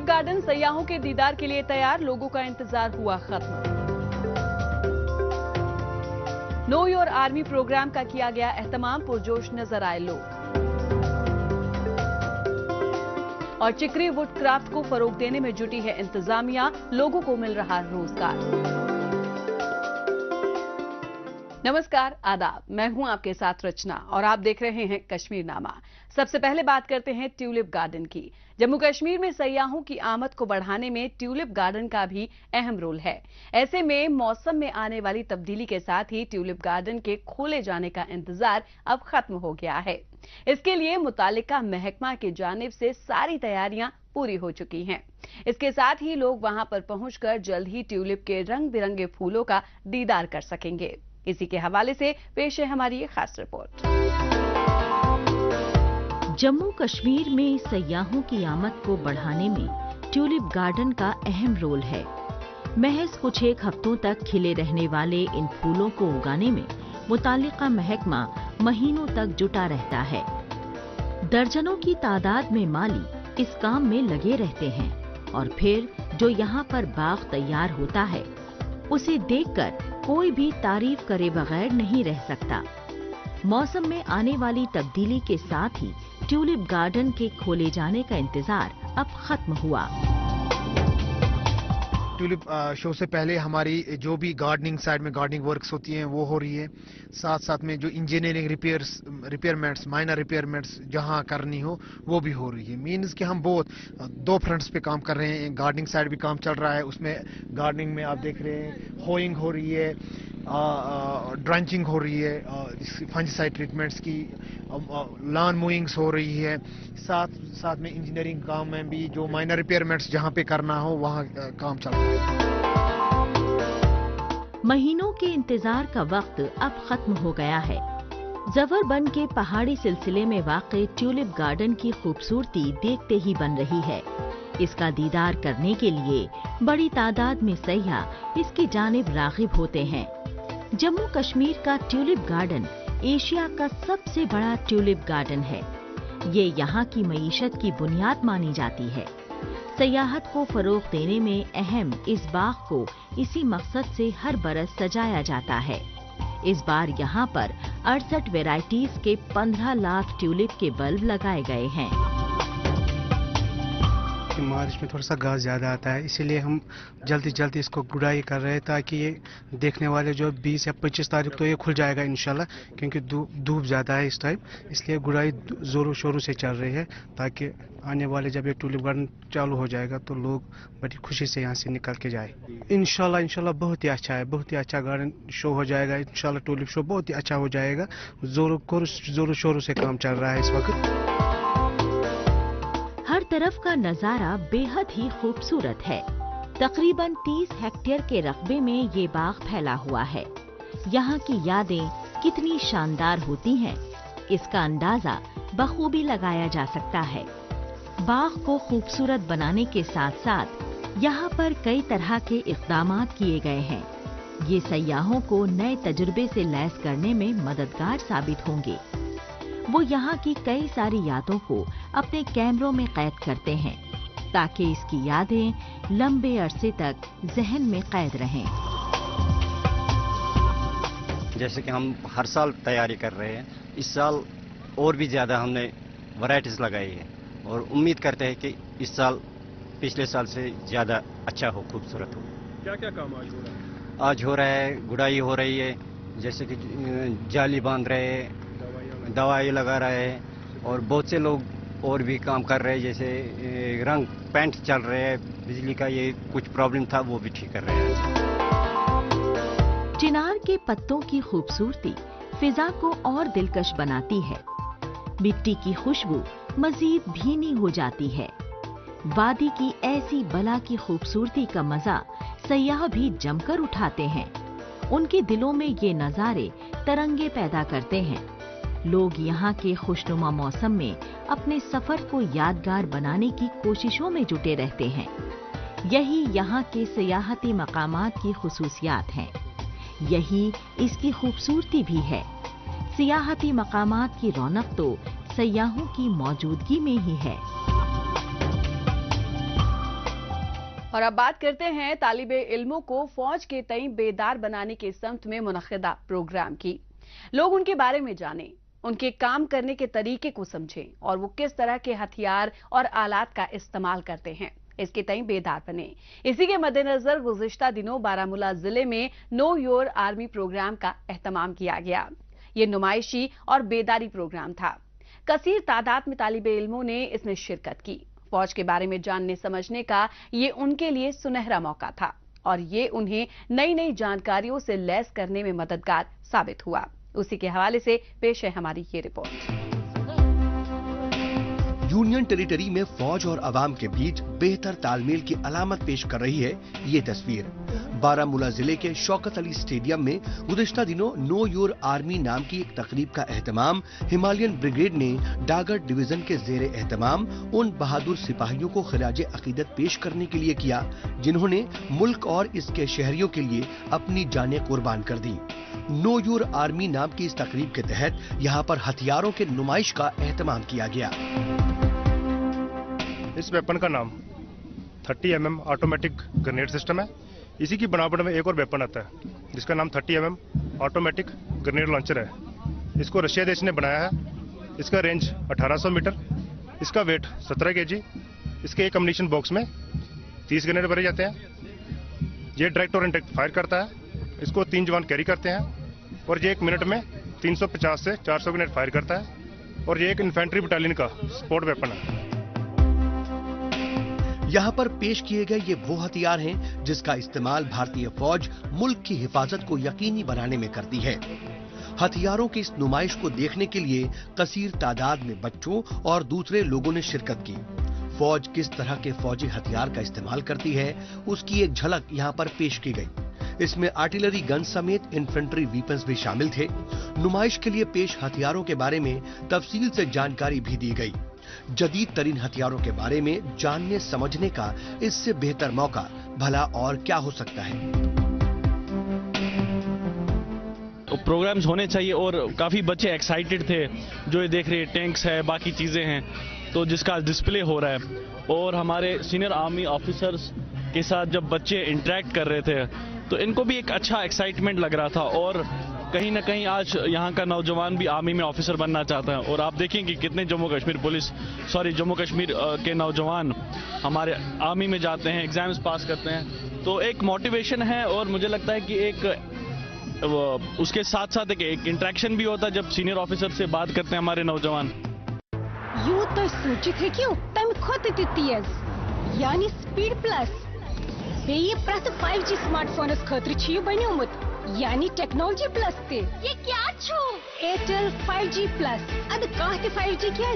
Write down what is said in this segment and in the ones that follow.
Tulip garden सयाहों के दीदार के लिए तैयार, लोगों का इंतजार हुआ खत्म। नो योर आर्मी प्रोग्राम का किया गया एहतमाम, पुरजोश नजर आए लोग। और चिकरी वुड क्राफ्ट को फरोग देने में जुटी है इंतजामिया, लोगों को मिल रहा रोजगार। नमस्कार, आदाब, मैं हूं आपके साथ रचना और आप देख रहे हैं कश्मीर नामा। सबसे पहले बात करते हैं ट्यूलिप गार्डन की। जम्मू कश्मीर में सयाहों की आमद को बढ़ाने में ट्यूलिप गार्डन का भी अहम रोल है। ऐसे में मौसम में आने वाली तब्दीली के साथ ही ट्यूलिप गार्डन के खोले जाने का इंतजार अब खत्म हो गया है। इसके लिए मुतालिका महकमा की जानिब से सारी तैयारियां पूरी हो चुकी हैं। इसके साथ ही लोग वहां पर पहुंचकर जल्द ही ट्यूलिप के रंग बिरंगे फूलों का दीदार कर सकेंगे। इसी के हवाले से पेश है हमारी ये खास रिपोर्ट। जम्मू कश्मीर में सयाहों की आमद को बढ़ाने में ट्यूलिप गार्डन का अहम रोल है। महज कुछ एक हफ्तों तक खिले रहने वाले इन फूलों को उगाने में मुतालिका महकमा महीनों तक जुटा रहता है। दर्जनों की तादाद में माली इस काम में लगे रहते हैं और फिर जो यहाँ पर बाग तैयार होता है उसे देखकर कोई भी तारीफ करे बगैर नहीं रह सकता। मौसम में आने वाली तब्दीली के साथ ही ट्यूलिप गार्डन के खोले जाने का इंतजार अब खत्म हुआ। ट्यूलिप शो से पहले हमारी जो भी गार्डनिंग साइड में गार्डनिंग वर्क्स होती हैं वो हो रही है। साथ साथ में जो इंजीनियरिंग रिपेयरमेंट्स माइनर रिपेयरमेंट्स जहां करनी हो वो भी हो रही है। मीन्स कि हम बहुत दो फ्रंट्स पे काम कर रहे हैं। गार्डनिंग साइड भी काम चल रहा है, उसमें गार्डनिंग में आप देख रहे हैं होइंग हो रही है, ड्रंचिंग हो रही है, फंजीसाइड ट्रीटमेंट्स की, लॉन मूविंग्स हो रही है। साथ साथ में इंजीनियरिंग काम में भी जो माइनर रिपेयरमेंट्स जहां पे करना हो वहां काम चल रहा है। महीनों के इंतजार का वक्त अब खत्म हो गया है। जफरबंद के पहाड़ी सिलसिले में वाक़े ट्यूलिप गार्डन की खूबसूरती देखते ही बन रही है। इसका दीदार करने के लिए बड़ी तादाद में सयाह इसकी जानिब राग़िब होते हैं। जम्मू कश्मीर का ट्यूलिप गार्डन एशिया का सबसे बड़ा ट्यूलिप गार्डन है। ये यहाँ की मईशत की बुनियाद मानी जाती है। सयाहत को फरोग देने में अहम इस बाग को इसी मकसद से हर बरस सजाया जाता है। इस बार यहाँ पर 68 वेराइटीज के 15 लाख ट्यूलिप के बल्ब लगाए गए हैं। मार्च में थोड़ा सा घास ज़्यादा आता है, इसीलिए हम जल्दी इसको गुड़ाई कर रहे हैं ताकि ये देखने वाले जो 20 या 25 तारीख तो ये खुल जाएगा इंशाल्लाह, क्योंकि धूप ज़्यादा है इस टाइम। इसलिए गुड़ाई ज़ोरों शोरों से चल रही है ताकि आने वाले जब ये ट्यूलिप गार्डन चालू हो जाएगा तो लोग बड़ी खुशी से यहाँ से निकल के जाए। इंशाल्लाह बहुत ही अच्छा है, बहुत ही अच्छा गार्डन शो हो जाएगा। इंशाल्लाह ट्यूलिप शो बहुत ही अच्छा हो जाएगा। जोरों शोरों से काम चल रहा है इस वक्त। हर तरफ का नजारा बेहद ही खूबसूरत है। तकरीबन 30 हेक्टेयर के रकबे में ये बाग फैला हुआ है। यहाँ की यादें कितनी शानदार होती हैं, इसका अंदाजा बखूबी लगाया जा सकता है। बाग को खूबसूरत बनाने के साथ साथ यहाँ पर कई तरह के इक़दामात किए गए हैं। ये सयाहों को नए तजुर्बे से लैस करने में मददगार साबित होंगे। वो यहाँ की कई सारी यादों को अपने कैमरों में कैद करते हैं ताकि इसकी यादें लंबे अरसे तक जहन में कैद रहें। जैसे कि हम हर साल तैयारी कर रहे हैं, इस साल और भी ज़्यादा हमने वैरायटीज़ लगाई है और उम्मीद करते हैं कि इस साल पिछले साल से ज़्यादा अच्छा हो, खूबसूरत हो। क्या क्या काम आज हो रहा है? आज हो रहा है, गुड़ाई हो रही है, जैसे कि जाली बांध रहे हैं, दवाई लगा रहे हैं और बहुत से लोग और भी काम कर रहे हैं, जैसे रंग पेंट चल रहे हैं, बिजली का ये कुछ प्रॉब्लम था वो भी ठीक कर रहे हैं। चिनार के पत्तों की खूबसूरती फिजा को और दिलकश बनाती है। मिट्टी की खुशबू मजीद भीनी हो जाती है। वादी की ऐसी बला की खूबसूरती का मजा सयाह भी जमकर उठाते हैं। उनके दिलों में ये नजारे तरंगे पैदा करते हैं। लोग यहाँ के खुशनुमा मौसम में अपने सफर को यादगार बनाने की कोशिशों में जुटे रहते हैं। यही यहाँ के सियाहती मकामात की खुसूसियात हैं। यही इसकी खूबसूरती भी है। सियाहती मकामात की रौनक तो सयाहों की मौजूदगी में ही है। और अब बात करते हैं तालिबे इल्मों को फौज के तई बेदार बनाने के समत में मुनक्किदा प्रोग्राम की। लोग उनके बारे में जानें, उनके काम करने के तरीके को समझें और वो किस तरह के हथियार और आलात का इस्तेमाल करते हैं, इसके तई बेदार बने। इसी के मद्देनजर गुज़िश्ता दिनों बारामूला जिले में नो योर आर्मी प्रोग्राम का एहतमाम किया गया। ये नुमाइशी और बेदारी प्रोग्राम था। कसीर तादाद में तालिबे इल्मों ने इसमें शिरकत की। फौज के बारे में जानने समझने का ये उनके लिए सुनहरा मौका था और ये उन्हें नई नई जानकारियों से लैस करने में मददगार साबित हुआ। उसी के हवाले से पेश है हमारी ये रिपोर्ट। यूनियन टेरिटरी में फौज और अवाम के बीच बेहतर तालमेल की अलामत पेश कर रही है ये तस्वीर। बारामूला जिले के शौकत अली स्टेडियम में गुज़िश्ता दिनों नो योर आर्मी नाम की एक तकरीब का एहतमाम हिमालयन ब्रिगेड ने डागर डिवीजन के ज़ेरे एहतमाम उन बहादुर सिपाहियों को खिराजे अकीदत पेश करने के लिए किया जिन्होंने मुल्क और इसके शहरियों के लिए अपनी जानें कुर्बान कर दी। नो योर आर्मी नाम की इस तकरीब के तहत यहाँ पर हथियारों के नुमाइश का एहतमाम किया गया। इस वेपन का नाम 30 mm ऑटोमेटिक ग्रेनेड सिस्टम है। इसी की बनावट में एक और वेपन आता है जिसका नाम 30 mm ऑटोमेटिक ग्रेनेड लॉन्चर है। इसको रशिया देश ने बनाया है। इसका रेंज 1800 मीटर, इसका वेट 17 kg। इसके एक अम्युनिशन बॉक्स में 30 ग्रेनेड भरे जाते हैं। ये डायरेक्ट और इनडायरेक्ट फायर करता है। इसको 3 जवान कैरी करते हैं और ये 1 मिनट में 350 से 400 ग्रेनेड फायर करता है और ये एक इन्फेंट्री बटालियन का सपोर्ट वेपन है। यहाँ पर पेश किए गए ये वो हथियार हैं जिसका इस्तेमाल भारतीय फौज मुल्क की हिफाजत को यकीनी बनाने में करती है। हथियारों की इस नुमाइश को देखने के लिए कसीर तादाद में बच्चों और दूसरे लोगों ने शिरकत की। फौज किस तरह के फौजी हथियार का इस्तेमाल करती है उसकी एक झलक यहाँ पर पेश की गई। इसमें आर्टिलरी गन समेत इन्फेंट्री वीपन्स भी शामिल थे। नुमाइश के लिए पेश हथियारों के बारे में तफसील से जानकारी भी दी गई। जदीद तरीन हथियारों के बारे में जानने समझने का इससे बेहतर मौका भला और क्या हो सकता है। प्रोग्राम्स होने चाहिए और काफी बच्चे एक्साइटेड थे जो ये देख रहे हैं। टैंक्स है, बाकी चीजें हैं तो जिसका डिस्प्ले हो रहा है और हमारे सीनियर आर्मी ऑफिसर्स के साथ जब बच्चे इंटरेक्ट कर रहे थे तो इनको भी एक अच्छा एक्साइटमेंट लग रहा था और कहीं ना कहीं आज यहाँ का नौजवान भी आर्मी में ऑफिसर बनना चाहता है। और आप देखें कि कितने जम्मू कश्मीर के नौजवान हमारे आर्मी में जाते हैं, एग्जाम्स पास करते हैं, तो एक मोटिवेशन है। और मुझे लगता है कि एक उसके साथ साथ एक इंटरेक्शन भी होता है जब सीनियर ऑफिसर से बात करते हैं हमारे नौजवान। यूं तो सोचित है क्यों तम खुद तेज यानी स्पीड प्लस बेये प्रत 5G स्मार्टफोनस खतर छी बन्योमुत यानी टेक्नोलॉजी प्लस ते ये क्या छु एयरटेल 5G प्लस अद काहते 5G क्या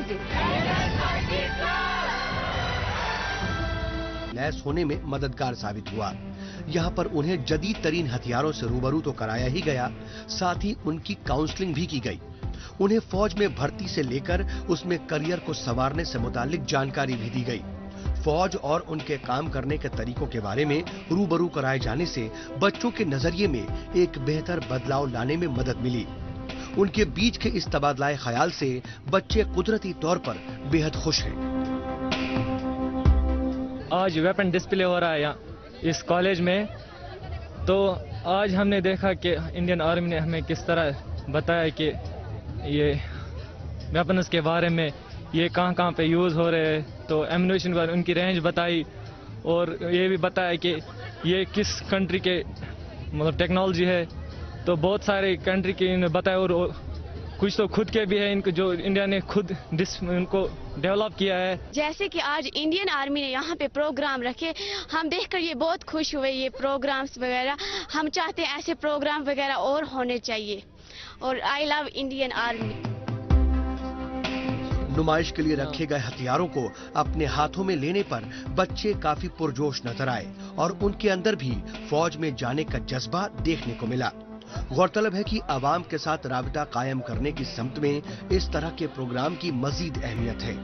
लैस होने में मददगार साबित हुआ। यहाँ पर उन्हें जदीद तरीन हथियारों से रूबरू तो कराया ही गया, साथ ही उनकी काउंसलिंग भी की गई। उन्हें फौज में भर्ती से लेकर उसमें करियर को संवारने से मुतालिक जानकारी भी दी गई। फौज और उनके काम करने के तरीकों के बारे में रूबरू कराए जाने से बच्चों के नजरिए में एक बेहतर बदलाव लाने में मदद मिली। उनके बीच के इस तबादला ख्याल से बच्चे कुदरती तौर पर बेहद खुश हैं। आज वेपन डिस्प्ले हो रहा है यहाँ इस कॉलेज में, तो आज हमने देखा कि इंडियन आर्मी ने हमें किस तरह बताया कि ये वेपन्स के बारे में, ये कहाँ पे यूज़ हो रहे हैं, तो एम्यूनेशन पर उनकी रेंज बताई और ये भी बताया कि ये किस कंट्री के मतलब टेक्नोलॉजी है। तो बहुत सारे कंट्री के इन्होंने बताया और कुछ तो खुद के भी है इनको जो इंडिया ने खुद उनको डेवलप किया है। जैसे कि आज इंडियन आर्मी ने यहाँ पे प्रोग्राम रखे, हम देखकर ये बहुत खुश हुए। ये प्रोग्राम्स वगैरह हम चाहते हैं ऐसे प्रोग्राम वगैरह और होने चाहिए और आई लव इंडियन आर्मी। नुमाइश के लिए रखे गए हथियारों को अपने हाथों में लेने पर बच्चे काफी पुरजोश नजर आए और उनके अंदर भी फौज में जाने का जज्बा देखने को मिला। गौरतलब है कि आवाम के साथ राबिता कायम करने की समत में इस तरह के प्रोग्राम की मजीद अहमियत है।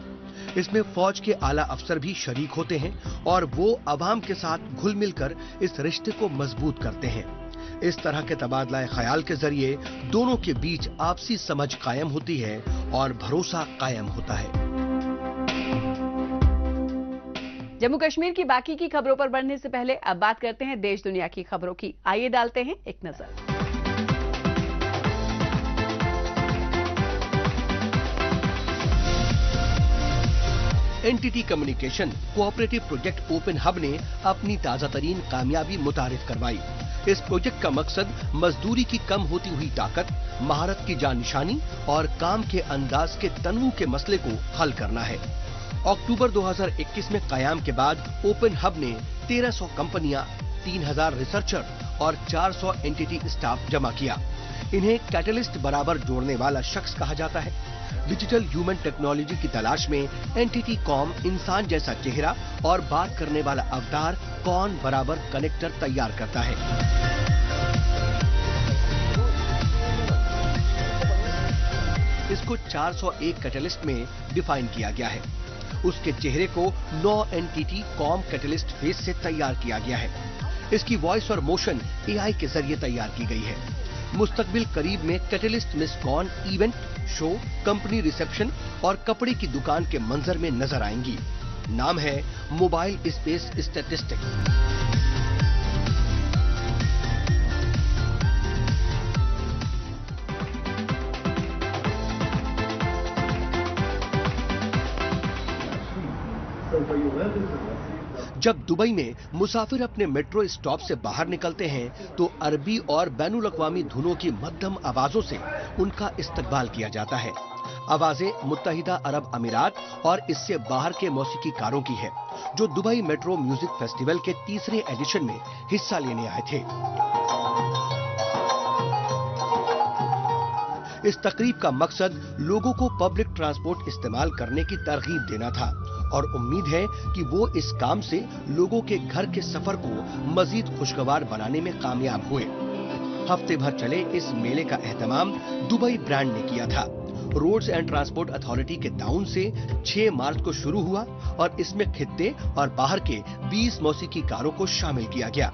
इसमें फौज के आला अफसर भी शरीक होते हैं और वो आवाम के साथ घुल मिलकर इस रिश्ते को मजबूत करते हैं। इस तरह के तबादला ख्याल के जरिए दोनों के बीच आपसी समझ कायम होती है और भरोसा कायम होता है। जम्मू कश्मीर की बाकी की खबरों पर बढ़ने से पहले अब बात करते हैं देश दुनिया की खबरों की। आइए डालते हैं एक नजर। NTT communication cooperative project open hub ने अपनी ताजा तरीन कामयाबी मुतारिफ करवाई। इस प्रोजेक्ट का मकसद मजदूरी की कम होती हुई ताकत, महारत की जानिशानी और काम के अंदाज के तनवू के मसले को हल करना है। अक्टूबर 2021 में कायम के बाद ओपन हब ने 1300 कंपनियां, 3000 रिसर्चर और 400 एनटीटी स्टाफ जमा किया। इन्हें कैटलिस्ट बराबर जोड़ने वाला शख्स कहा जाता है। डिजिटल ह्यूमन टेक्नोलॉजी की तलाश में एनटीटी कॉम इंसान जैसा चेहरा और बात करने वाला अवतार कौन बराबर कनेक्टर तैयार करता है। इसको 401 कैटलिस्ट में डिफाइन किया गया है। उसके चेहरे को 9 एनटीटी कॉम कैटलिस्ट फेस से तैयार किया गया है। इसकी वॉइस और मोशन एआई के जरिए तैयार की गई है। मुस्तकबिल करीब में catalyst miss con event, show, company reception और कपड़े की दुकान के मंजर में नजर आएंगी। नाम है मोबाइल स्पेस स्टैटिस्टिक्स। जब दुबई में मुसाफिर अपने मेट्रो स्टॉप से बाहर निकलते हैं तो अरबी और बैनुल अक़वामी धुनों की मध्यम आवाजों से उनका इस्तकबाल किया जाता है। आवाजें मुत्तहिदा अरब अमीरात और इससे बाहर के मौसीकीकारों की है, जो दुबई मेट्रो म्यूजिक फेस्टिवल के तीसरे एडिशन में हिस्सा लेने आए थे। इस तकरीब का मकसद लोगों को पब्लिक ट्रांसपोर्ट इस्तेमाल करने की तरगीब देना था और उम्मीद है कि वो इस काम से लोगों के घर के सफर को मजीद खुशगवार बनाने में कामयाब हुए। हफ्ते भर चले इस मेले का एहतमाम दुबई ब्रांड ने किया था। रोड्स एंड ट्रांसपोर्ट अथॉरिटी के ताउन से 6 मार्च को शुरू हुआ और इसमें खित्ते और बाहर के 20 मौसीकीकारों को शामिल किया गया।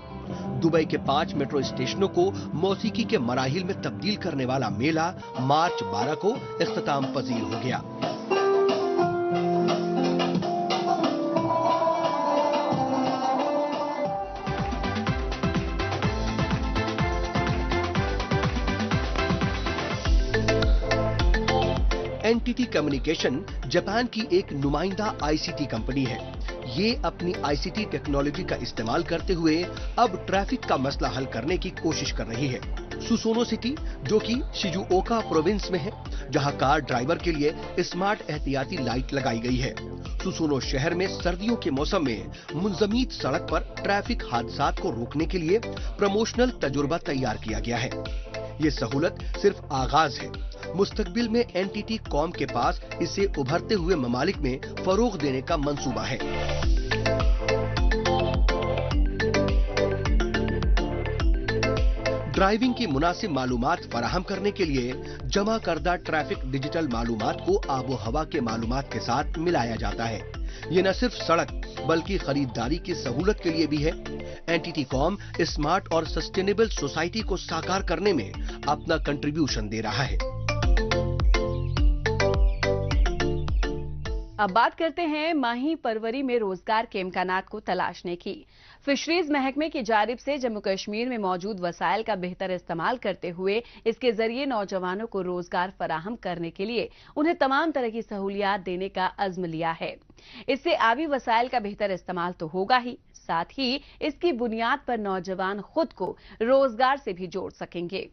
दुबई के 5 मेट्रो स्टेशनों को मौसीकी के मराहिल में तब्दील करने वाला मेला मार्च 12 को इख्तिताम पजीर हो गया। एनटीटी कम्युनिकेशन जापान की एक नुमाइंदा आईसीटी कंपनी है। ये अपनी आईसीटी टेक्नोलॉजी का इस्तेमाल करते हुए अब ट्रैफिक का मसला हल करने की कोशिश कर रही है। सुसोनो सिटी, जो कि शिजुओका प्रोविंस में है, जहां कार ड्राइवर के लिए स्मार्ट एहतियाती लाइट लगाई गई है। सुसोनो शहर में सर्दियों के मौसम में मुंजमीद सड़क पर ट्रैफिक हादसात को रोकने के लिए प्रमोशनल तजुर्बा तैयार किया गया है। ये सहूलत सिर्फ आगाज है। मुस्तकबिल में एनटीटी कॉम के पास इसे उभरते हुए ममालिक में फरोग देने का मंसूबा है। ड्राइविंग की मुनासिब मालूमात फराहम करने के लिए जमा करदा ट्रैफिक डिजिटल मालूमात को आबो हवा के मालूमात के साथ मिलाया जाता है। ये न सिर्फ सड़क बल्कि खरीदारी की सहूलत के लिए भी है। एनटीटी कॉम स्मार्ट और सस्टेनेबल सोसाइटी को साकार करने में अपना कंट्रीब्यूशन दे रहा है। अब बात करते हैं माही परवरी में रोजगार के इम्कानात को तलाशने की। फिशरीज महकमे की जानिब से जम्मू कश्मीर में मौजूद वसाइल का बेहतर इस्तेमाल करते हुए इसके जरिए नौजवानों को रोजगार फराहम करने के लिए उन्हें तमाम तरह की सहूलियात देने का अज़्म लिया है। इससे आबी वसाइल का बेहतर इस्तेमाल तो होगा ही, साथ ही इसकी बुनियाद पर नौजवान खुद को रोजगार से भी जोड़ सकेंगे।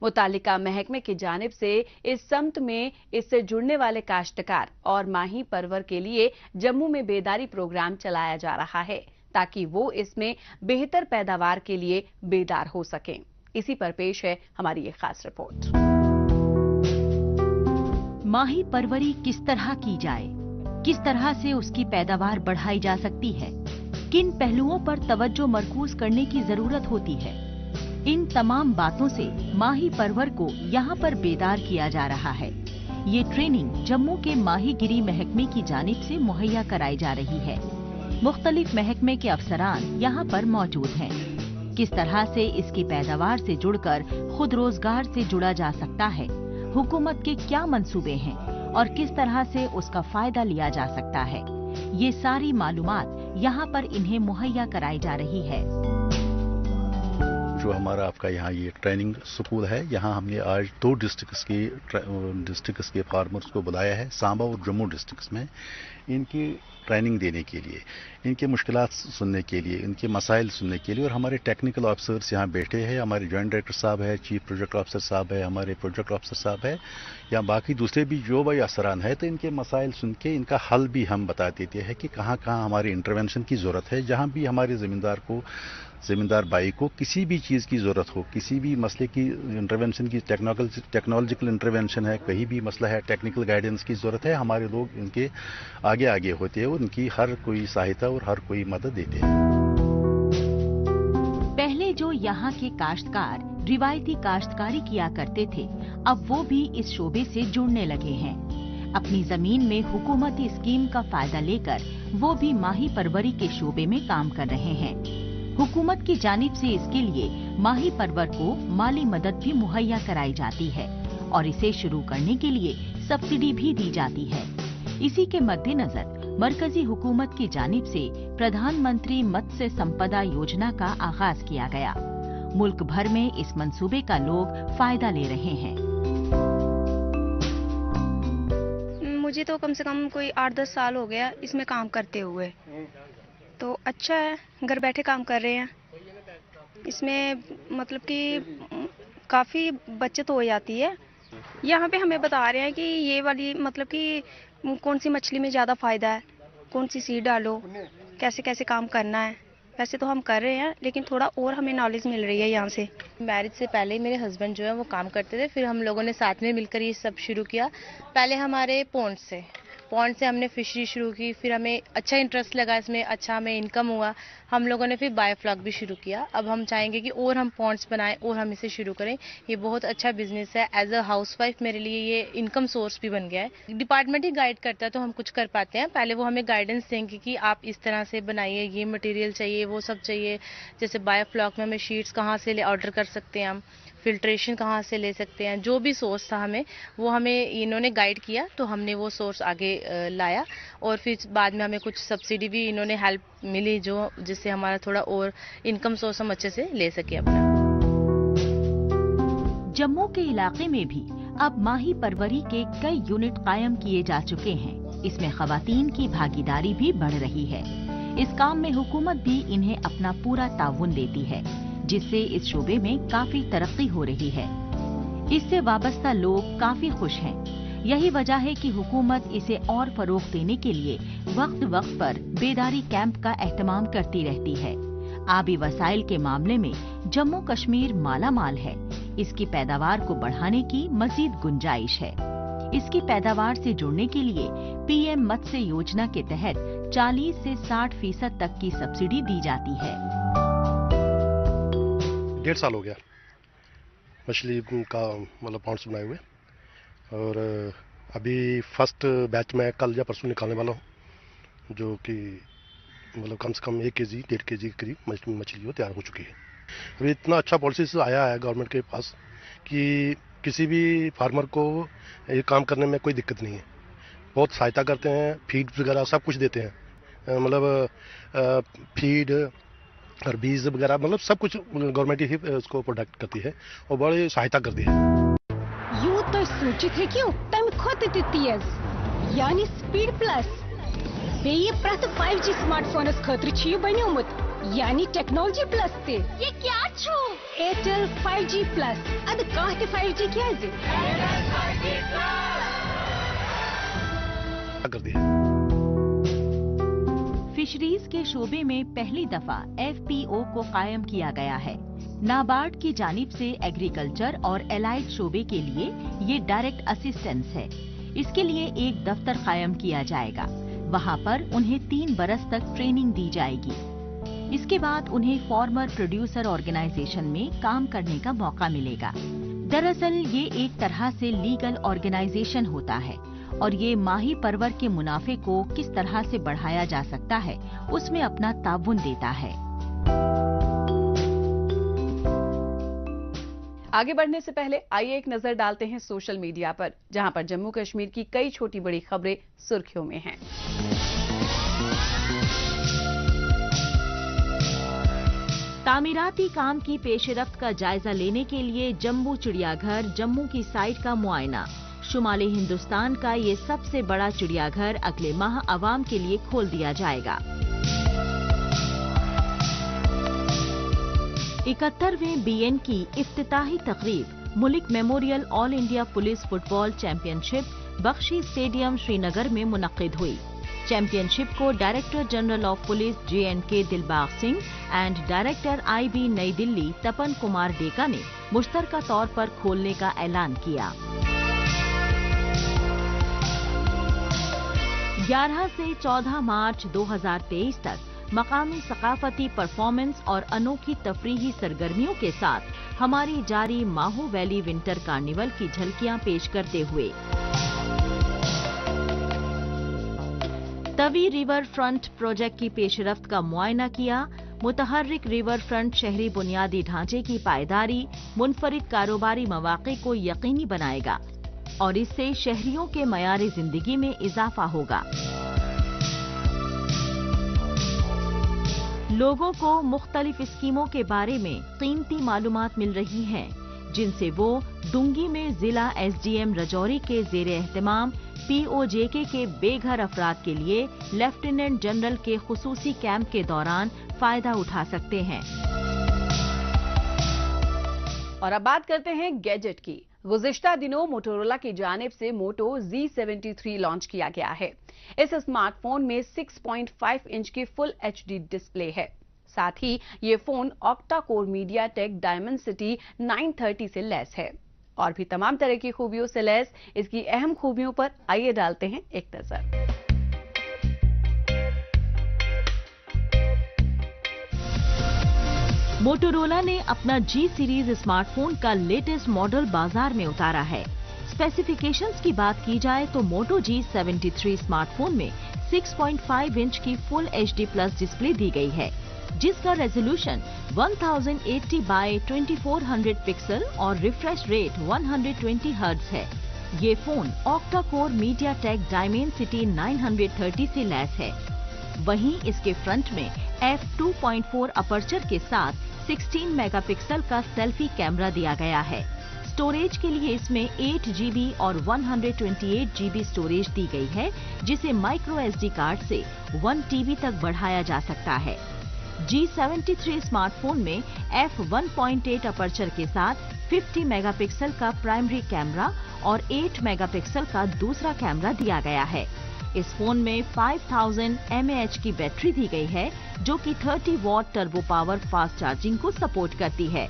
मुतालिका महकमे की जानिब से इस सम्त में इससे जुड़ने वाले काश्तकार और माही परवर के लिए जम्मू में बेदारी प्रोग्राम चलाया जा रहा है ताकि वो इसमें बेहतर पैदावार के लिए बेदार हो सकें। इसी पर पेश है हमारी ये खास रिपोर्ट। माही परवरी किस तरह की जाए, किस तरह से उसकी पैदावार बढ़ाई जा सकती है, किन पहलुओं पर तवज्जो मरकूज करने की जरूरत होती है, इन तमाम बातों से माही परवर को यहाँ पर बेदार किया जा रहा है। ये ट्रेनिंग जम्मू के माहीगिरी महकमे की जानिब से मुहैया कराई जा रही है। मुख्तलिफ महकमे के अफसरान यहाँ पर मौजूद हैं। किस तरह से इसकी पैदावार से जुड़कर खुद रोजगार से जुड़ा जा सकता है, हुकूमत के क्या मंसूबे हैं और किस तरह से उसका फायदा लिया जा सकता है, ये सारी मालूमात यहाँ पर इन्हें मुहैया कराई जा रही है। जो हमारा आपका यहाँ ये ट्रेनिंग स्कूल है, यहाँ हमने आज 2 डिस्ट्रिक्ट्स के फार्मर्स को बुलाया है, सांबा और जम्मू डिस्ट्रिक्ट्स में, इनकी ट्रेनिंग देने के लिए, इनके मुश्किलात सुनने के लिए, इनके मसाइल सुनने के लिए। और हमारे टेक्निकल ऑफिसर्स यहाँ बैठे हैं, हमारे जॉइंट डायरेक्टर साहब है, चीफ प्रोजेक्ट ऑफिसर साहब है, हमारे प्रोजेक्ट ऑफिसर साहब है, या बाकी दूसरे भी जो भाई अफसरान है, तो इनके मसाइल सुन के इनका हल भी हम बता देते हैं कि कहाँ कहाँ हमारे इंटरवेंशन की ज़रूरत है। जहाँ भी हमारे ज़मींदार भाई को किसी भी चीज़ की ज़रूरत हो, किसी भी मसले की इंटरवेंशन की, टेक्नोलॉजिकल इंटरवेंशन है, कहीं भी मसला है, टेक्निकल गाइडेंस की ज़रूरत है, हमारे लोग इनके आगे होते हैं और उनकी हर कोई सहायता और हर कोई मदद देते हैं। पहले जो यहाँ के काश्तकार रिवायती काश्तकारी किया करते थे, अब वो भी इस शोबे से जुड़ने लगे हैं। अपनी जमीन में हुकूमती स्कीम का फायदा लेकर वो भी माही परवरी के शोबे में काम कर रहे हैं। हुकूमत की जानिब से इसके लिए माही परवर को माली मदद भी मुहैया कराई जाती है और इसे शुरू करने के लिए सब्सिडी भी दी जाती है। इसी के मद्देनजर मरकजी हुकूमत की जानिब से प्रधानमंत्री मत्स्य संपदा योजना का आगाज किया गया। मुल्क भर में इस मंसूबे का लोग फायदा ले रहे हैं। मुझे तो कम से कम कोई 8-10 साल हो गया इसमें काम करते हुए, तो अच्छा है, घर बैठे काम कर रहे हैं। इसमें मतलब कि काफ़ी बचत हो जाती है। यहाँ पे हमें बता रहे हैं कि ये वाली मतलब कि कौन सी मछली में ज़्यादा फ़ायदा है, कौन सी सीड डालो, कैसे कैसे काम करना है। वैसे तो हम कर रहे हैं, लेकिन थोड़ा और हमें नॉलेज मिल रही है यहाँ से। मैरिज से पहले मेरे हस्बैंड जो है वो काम करते थे, फिर हम लोगों ने साथ में मिलकर ये सब शुरू किया। पहले हमारे पॉन्ड से हमने फिशरी शुरू की, फिर हमें अच्छा इंटरेस्ट लगा इसमें, अच्छा हमें इनकम हुआ। हम लोगों ने फिर बायोफ्लॉक भी शुरू किया। अब हम चाहेंगे कि और हम पॉन्ड्स बनाएं और हम इसे शुरू करें। ये बहुत अच्छा बिजनेस है। एज अ हाउसवाइफ मेरे लिए ये इनकम सोर्स भी बन गया है। डिपार्टमेंट ही गाइड करता है तो हम कुछ कर पाते हैं। पहले वो हमें गाइडेंस देंगे कि आप इस तरह से बनाइए, ये मटेरियल चाहिए, वो सब चाहिए। जैसे बायोफ्लॉक में हमें शीट्स कहाँ से ऑर्डर कर सकते हैं, हम फिल्ट्रेशन कहाँ से ले सकते हैं, जो भी सोर्स था वो हमें इन्होंने गाइड किया, तो हमने वो सोर्स आगे लाया। और फिर बाद में हमें कुछ सब्सिडी भी इन्होंने हेल्प मिली, जिससे हमारा थोड़ा और इनकम सोर्स हम अच्छे से ले सके अपना। जम्मू के इलाके में भी अब माही परवरी के कई यूनिट कायम किए जा चुके हैं। इसमें खवातीन की भागीदारी भी बढ़ रही है। इस काम में हुकूमत भी इन्हें अपना पूरा ताउन देती है, जिससे इस शोबे में काफी तरक्की हो रही है। इससे वाबस्ता लोग काफी खुश हैं। यही वजह है कि हुकूमत इसे और फरोग देने के लिए वक्त वक्त पर बेदारी कैंप का एहतमाम करती रहती है। आबी वसाइल के मामले में जम्मू कश्मीर मालामाल है। इसकी पैदावार को बढ़ाने की मजीद गुंजाइश है। इसकी पैदावार से जुड़ने के लिए पीएम मत्स्य योजना के तहत 40 से 60% तक की सब्सिडी दी जाती है। 1.5 साल हो गया मछली का मतलब पॉन्ड्स बनाए हुए, और अभी फर्स्ट बैच में कल या परसों निकालने वाला हूँ, जो कि मतलब कम से कम 1 केजी 1.5 केजी के करीब मछली वो तैयार हो चुकी है। अभी इतना अच्छा पॉलिसी आया है गवर्नमेंट के पास कि किसी भी फार्मर को ये काम करने में कोई दिक्कत नहीं है। बहुत सहायता करते हैं, फीड वगैरह सब कुछ देते हैं, मतलब फीड और बीज वगैरह, मतलब सब कुछ गवर्नमेंट ही उसको प्रोडक्ट करती है और बड़ी सहायता करती है। यूं तो सूचित है क्यों तम खुद तेज यानी स्पीड प्लस बेये प्रत 5G स्मार्टफोनस खतर छ बनियोमुत यानी टेक्नोलॉजी प्लस ते। ये क्या छो? एयरटेल 5G प्लस अद काह ते 5G क्या है? कर दिया। फिशरीज के शोबे में पहली दफा FPO को कायम किया गया है। नाबार्ड की जानिब से एग्रीकल्चर और एलाइड शोबे के लिए ये डायरेक्ट असिस्टेंस है। इसके लिए एक दफ्तर कायम किया जाएगा। वहाँ पर उन्हें 3 बरस तक ट्रेनिंग दी जाएगी। इसके बाद उन्हें फार्मर प्रोड्यूसर ऑर्गेनाइजेशन में काम करने का मौका मिलेगा। दरअसल ये एक तरह से लीगल ऑर्गेनाइजेशन होता है और ये माही परवर के मुनाफे को किस तरह से बढ़ाया जा सकता है उसमें अपना ताउन देता है। आगे बढ़ने से पहले आइए एक नजर डालते हैं सोशल मीडिया पर, जहां पर जम्मू कश्मीर की कई छोटी बड़ी खबरें सुर्खियों में हैं। तामीराती काम की पेशरफ्त का जायजा लेने के लिए जम्बू चिड़ियाघर जम्मू की साइट का मुआयना। शुमाली हिंदुस्तान का ये सबसे बड़ा चिड़ियाघर अगले माह आवाम के लिए खोल दिया जाएगा। 71वें BN की इफ्तिताही तकरीब मुल्क memorial all India police football championship Bakshi stadium Srinagar में मुनक्किद हुई। चैंपियनशिप को director general of police JNK Dilbag Singh and director IB Nai Delhi तपन कुमार डेका ने मुश्तरका तौर पर खोलने का ऐलान किया। 11 से 14 मार्च 2023 तक मकामी सकाफती परफॉर्मेंस और अनोखी तफरीही सरगर्मियों के साथ हमारी जारी माहू वैली विंटर कार्निवल की झलकियां पेश करते हुए तवी रिवर फ्रंट प्रोजेक्ट की पेशरफ्त का मुआयना किया। मुतहर्रिक रिवर फ्रंट शहरी बुनियादी ढांचे की पायदारी, मुनफरिद कारोबारी मौक़े को यकीनी बनाएगा और इससे शहरियों के मयार जिंदगी में इजाफा होगा। लोगों को मुख्तलिफ स्कीमों के बारे में कीमती मालूमात मिल रही हैं, जिनसे वो डुंगी में जिला SDM रजौरी के ज़ेरे एहतमाम POJK के बेघर अफराद के लिए लेफ्टिनेंट जनरल के खुसूसी कैंप के दौरान फायदा उठा सकते हैं। और अब बात करते हैं गैजेट की। गुज़िश्ता दिनों मोटोरोला की जानिब से मोटो Z73 लॉन्च किया गया है। इस स्मार्टफोन में 6.5 इंच की फुल HD डिस्प्ले है। साथ ही ये phone octa core MediaTek Dimensity 930 से लैस है और भी तमाम तरह की खूबियों से लैस इसकी अहम खूबियों पर आइए डालते हैं एक नजर। मोटोरोला ने अपना G सीरीज स्मार्टफोन का लेटेस्ट मॉडल बाजार में उतारा है। स्पेसिफिकेशंस की बात की जाए तो मोटो G73 स्मार्टफोन में 6.5 इंच की फुल HD प्लस डिस्प्ले दी गई है, जिसका रेजोल्यूशन 1080 बाय 2400 पिक्सल और रिफ्रेश रेट 120 हर्ट्ज है। ये phone octa core MediaTek Dimensity 930 से लैस है। वहीं इसके फ्रंट में f2.4 अपर्चर के साथ 16 मेगापिक्सल का सेल्फी कैमरा दिया गया है। स्टोरेज के लिए इसमें 8 GB और 128 GB स्टोरेज दी गई है, जिसे माइक्रो SD कार्ड से 1 TB तक बढ़ाया जा सकता है। G73 स्मार्टफोन में f1.8 अपर्चर के साथ 50 मेगापिक्सल का प्राइमरी कैमरा और 8 मेगापिक्सल का दूसरा कैमरा दिया गया है। इस फोन में 5000 mAh की बैटरी दी गई है, जो कि 30 what turbo power fast charging को सपोर्ट करती है।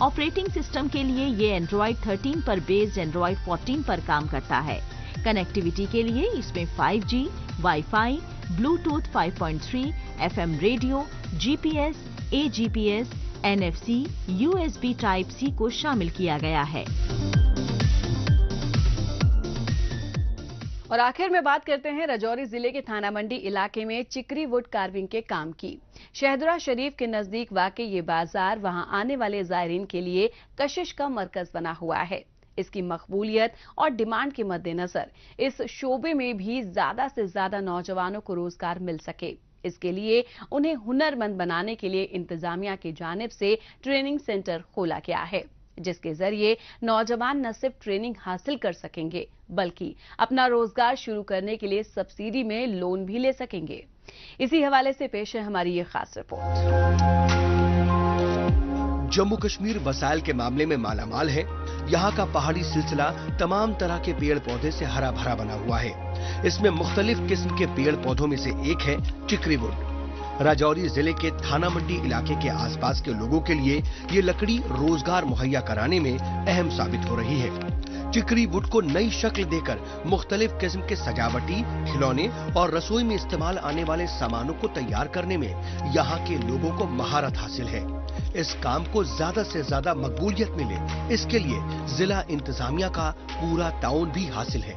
ऑपरेटिंग सिस्टम के लिए ये Android 13 पर बेस्ड Android 14 पर काम करता है। कनेक्टिविटी के लिए इसमें 5G, wifi, Bluetooth 5.3, FM radio, GPS, AGPS, NFC, USB Type-C को शामिल किया गया है। और आखिर में बात करते हैं रजौरी जिले के थाना मंडी इलाके में चिकरी वुड कार्विंग के काम की। शहदरा शरीफ के नजदीक वाक़ई ये बाजार वहां आने वाले ज़ायरीन के लिए कशिश का मरकज बना हुआ है। इसकी मकबूलियत और डिमांड के मद्देनजर इस शोबे में भी ज्यादा से ज्यादा नौजवानों को रोजगार मिल सके, इसके लिए उन्हें हुनरमंद बनाने के लिए इंतजामिया की जानिब से ट्रेनिंग सेंटर खोला गया है, जिसके जरिए नौजवान न सिर्फ ट्रेनिंग हासिल कर सकेंगे बल्कि अपना रोजगार शुरू करने के लिए सब्सिडी में लोन भी ले सकेंगे। इसी हवाले से पेश है हमारी ये खास रिपोर्ट। जम्मू कश्मीर वसाइल के मामले में मालामाल है। यहाँ का पहाड़ी सिलसिला तमाम तरह के पेड़ पौधे से हरा भरा बना हुआ है। इसमें मुख्तलिफ किस्म के पेड़ पौधों में से एक है चिकरी वुड। राजौरी जिले के थाना मंडी इलाके के आसपास के लोगों के लिए ये लकड़ी रोजगार मुहैया कराने में अहम साबित हो रही है। चिकरी वुड को नई शक्ल देकर मुख्तलिफ किस्म के सजावटी, खिलौने और रसोई में इस्तेमाल आने वाले सामानों को तैयार करने में यहाँ के लोगों को महारत हासिल है। इस काम को ज्यादा से ज्यादा मकबूलियत मिले, इसके लिए जिला इंतजामिया का पूरा ताउन भी हासिल है।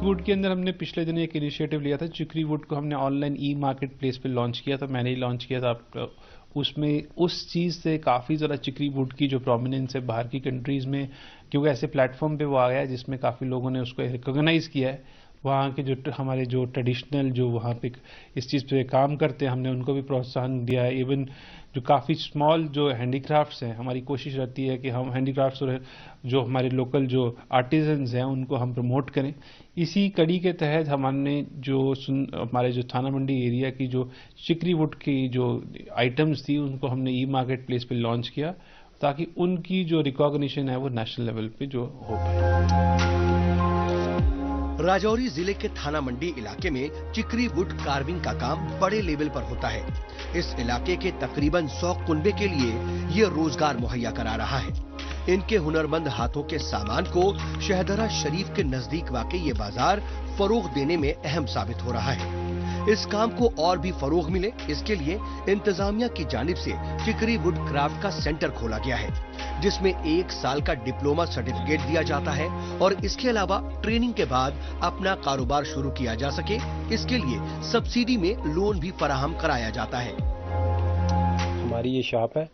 वुड के अंदर हमने पिछले दिन एक इनिशिएटिव लिया था। चिकरी वुड को हमने ऑनलाइन मार्केट प्लेस पे लॉन्च किया था, मैंने ही लॉन्च किया था। उसमें उस चीज़ से काफ़ी ज़्यादा चिकरी वुड की जो प्रोमिनेंस है बाहर की कंट्रीज़ में, क्योंकि ऐसे प्लेटफॉर्म पे वो आ गया है जिसमें काफ़ी लोगों ने उसको रिकॉग्नाइज किया है, वहाँ के जो हमारे जो ट्रेडिशनल जो वहाँ पे इस चीज़ पे काम करते हैं, हमने उनको भी प्रोत्साहन दिया है। इवन जो काफ़ी स्मॉल जो हैंडीक्राफ्ट्स हैं, हमारी कोशिश रहती है कि हम हैंडीक्राफ्ट्स और जो हमारे लोकल जो आर्टिजन्स हैं उनको हम प्रमोट करें। इसी कड़ी के तहत हमने जो हमारे जो थाना मंडी एरिया की जो चिकरी वुड की जो आइटम्स थी उनको हमने ई मार्केट प्लेस पे लॉन्च किया, ताकि उनकी जो रिकॉग्निशन है वो नेशनल लेवल पे जो हो पाए। राजौरी जिले के थाना मंडी इलाके में चिकरी वुड कार्विंग का काम बड़े लेवल पर होता है। इस इलाके के तकरीबन 100 कुनबे के लिए ये रोजगार मुहैया करा रहा है। इनके हुनरमंद हाथों के सामान को शहदरा शरीफ के नजदीक वाक़ई ये बाजार फरोग देने में अहम साबित हो रहा है। इस काम को और भी फरोग मिले, इसके लिए इंतजामिया की जानिब से चिकरी वुड क्राफ्ट का सेंटर खोला गया है, जिसमें 1 साल का डिप्लोमा सर्टिफिकेट दिया जाता है और इसके अलावा ट्रेनिंग के बाद अपना कारोबार शुरू किया जा सके, इसके लिए सब्सिडी में लोन भी फराहम कराया जाता है। हमारी ये शॉप है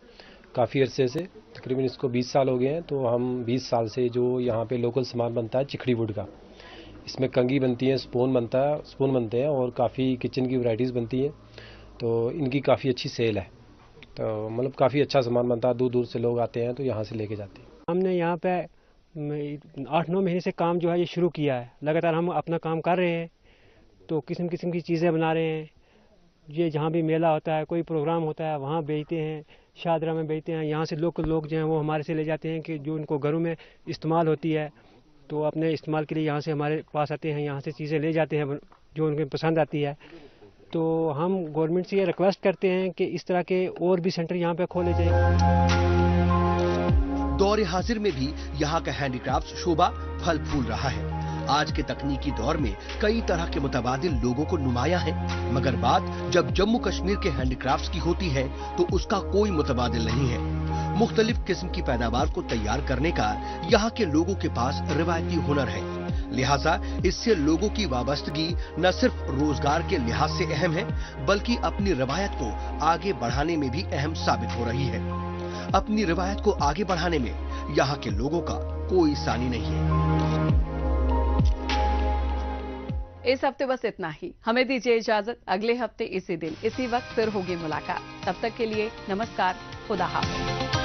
काफ़ी अरसे से, तकरीबन इसको 20 साल हो गए हैं। तो हम 20 साल से जो यहाँ पे लोकल सामान बनता है चिकड़ी वुड का, इसमें कंगी बनती है, स्पून बनते हैं और काफ़ी किचन की वैरायटीज़ बनती हैं। तो इनकी काफ़ी अच्छी सेल है, तो मतलब काफ़ी अच्छा सामान बनता है। दूर दूर से लोग आते हैं तो यहाँ से लेके जाते हैं। हमने यहाँ पे 8-9 महीने से काम जो है ये शुरू किया है। लगातार हम अपना काम कर रहे हैं, तो किस्म किस्म की चीज़ें बना रहे हैं। ये जहाँ भी मेला होता है, कोई प्रोग्राम होता है, वहाँ बेचते हैं, शादरा में बेचते हैं। यहाँ से लोकल लोग जो हैं वो हमारे से ले जाते हैं कि जो उनको घरों में इस्तेमाल होती है, तो अपने इस्तेमाल के लिए यहाँ से हमारे पास आते हैं, यहाँ से चीज़ें ले जाते हैं जो उनको पसंद आती है। तो हम गवर्नमेंट से ये रिक्वेस्ट करते हैं कि इस तरह के और भी सेंटर यहाँ पे खोले जाए। दौरे हाजिर में भी यहाँ का हैंडीक्राफ्ट शोभा फल फूल रहा है। आज के तकनीकी दौर में कई तरह के मुतबादिल लोगों को नुमाया है, मगर बात जब जम्मू कश्मीर के हैंडीक्राफ्ट्स की होती है तो उसका कोई मुतबादिल नहीं है। मुख्तलिफ किस्म की पैदावार को तैयार करने का यहाँ के लोगों के पास रिवायती हुनर है, लिहाजा इससे लोगों की वाबस्तगी न सिर्फ रोजगार के लिहाज से अहम है, बल्कि अपनी रवायत को आगे बढ़ाने में भी अहम साबित हो रही है। अपनी रवायत को आगे बढ़ाने में यहाँ के लोगों का कोई सानी नहीं है। इस हफ्ते बस इतना ही। हमें दीजिए इजाजत। अगले हफ्ते इसी दिन इसी वक्त फिर होगी मुलाकात। तब तक के लिए नमस्कार, खुदा हाफ़िज़।